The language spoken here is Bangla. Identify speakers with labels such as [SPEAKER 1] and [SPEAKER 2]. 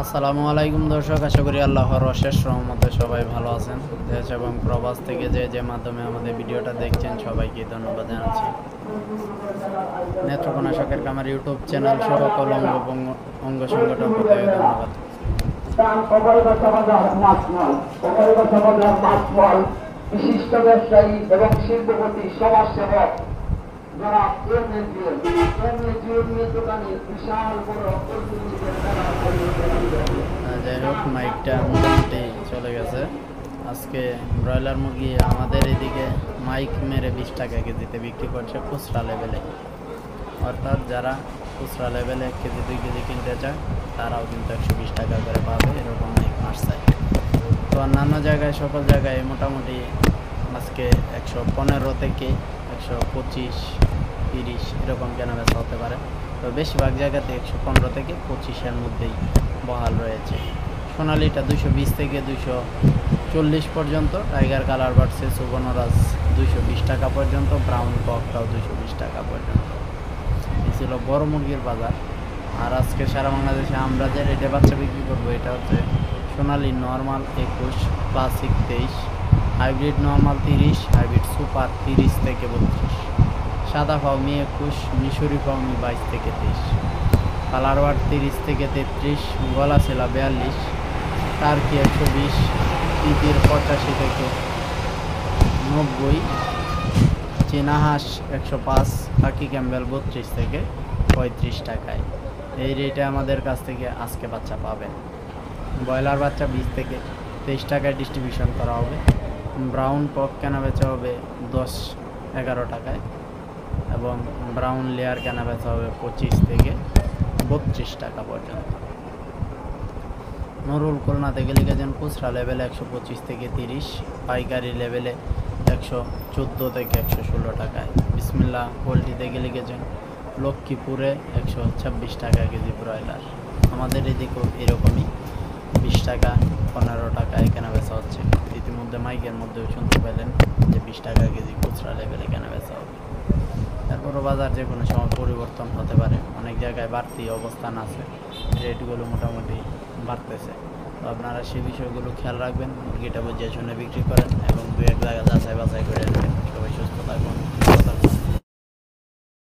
[SPEAKER 1] আসসালামু আলাইকুম দর্শক, আশা করি আল্লাহর অশেষ রহমতে সবাই ভালো আছেন। দেশ এবং প্রবাস থেকে যে মাধ্যমে আমাদের ভিডিওটা দেখছেন সবাইকে ধন্যবাদ জানাচ্ছি। নেত্রকোনা শখের কামার ইউটিউব চ্যানেল সহ সকল অঙ্গ সংগঠন প্রত্যেকে ধন্যবাদ।
[SPEAKER 2] বিশিষ্ট ব্যবসায়ী এবং শিল্পপতি সমাজসেবক যারা বিশাল বড়
[SPEAKER 1] যাই হোক, মাইকটা মোটামুটি চলে গেছে। আজকে ব্রয়লার মুরগি আমাদের এদিকে মাইক মেরে 20 টাকা কেজিতে বিক্রি করছে খুচরা লেভেলে। অর্থাৎ যারা খুচরা লেভেলে 1 কেজি 2 কেজি কিনতে চায় তারাও কিন্তু 120 টাকা করে পাবে, এরকম মাইক মারছে। তো অন্যান্য জায়গায় সকল জায়গায় মোটামুটি আজকে 115 থেকে 125 30 এরকম কেনাবেচা হতে পারে। তো বেশিরভাগ জায়গাতে 115 থেকে 25-এর মধ্যেই বহাল রয়েছে। সোনালিটা 220 থেকে 240 পর্যন্ত, টাইগার কালার ভার্সেস সুবর্ণরাজ 220 টাকা পর্যন্ত, ব্রাউন ককটাও 220 টাকা পর্যন্ত। এই ছিল বড় মুরগির বাজার। আর আজকে সারা বাংলাদেশে আমরা যে রেটে বাচ্চা বিক্রি করবো এটা হচ্ছে Sonali normal 21, classic 23, hybrid normal 30, hybrid super 30 থেকে 32, সাদা ফাউমি 21, মিশরি ফাউমি 22 থেকে 23, কালারওয়ার 30 থেকে 33, গলা ছেলা 42, টার্কি 120, তিতির 85 থেকে 90, চীনা হাঁস 105, পাখি ক্যাম্বেল 32 থেকে 35 টাকায়। এই রেটে আমাদের কাছ থেকে আজকে বাচ্চা পাবেন। ব্রয়লার বাচ্চা 20 থেকে 23 টাকায় ডিস্ট্রিবিউশন করা হবে। ব্রাউন কক কেনা বেচা হবে 10-11 টাকায়, এবং ব্রাউন লেয়ার কেনা বেচা হবে 25 থেকে 32 টাকা পর্যন্ত। নুরুল খুলনাতে গেলে গেছেন খুচরা লেভেলে 125 থেকে 30, পাইকারি লেভেলে 114 থেকে 116 টাকায়। বিসমিল্লাহ পোলট্রিতে গেলে গেছেন লক্ষ্মীপুরে 126 টাকা কেজি ব্রয়লার। আমাদের এদিকেও এরকমই 20 টাকা 15 টাকায় কেনা বেচা হচ্ছে। ইতিমধ্যে মাইকের মধ্যেও শুনতে পেলেন যে 20 টাকা কেজি খুচরা লেভেলে কেনা বেচা হবে। তারপরও বাজার যে কোনো সময় পরিবর্তন হতে পারে, অনেক জায়গায় বাড়তি অবস্থান আছে, রেটগুলো মোটামুটি বাড়তেছে। তো আপনারা সেই বিষয়গুলো খেয়াল রাখবেন, মুরগিটা বুঝে শুনে বিক্রি করেন এবং 2-1 জায়গা যাচাই বাছাই করে নেবেন। সবাই সুস্থ থাকুন।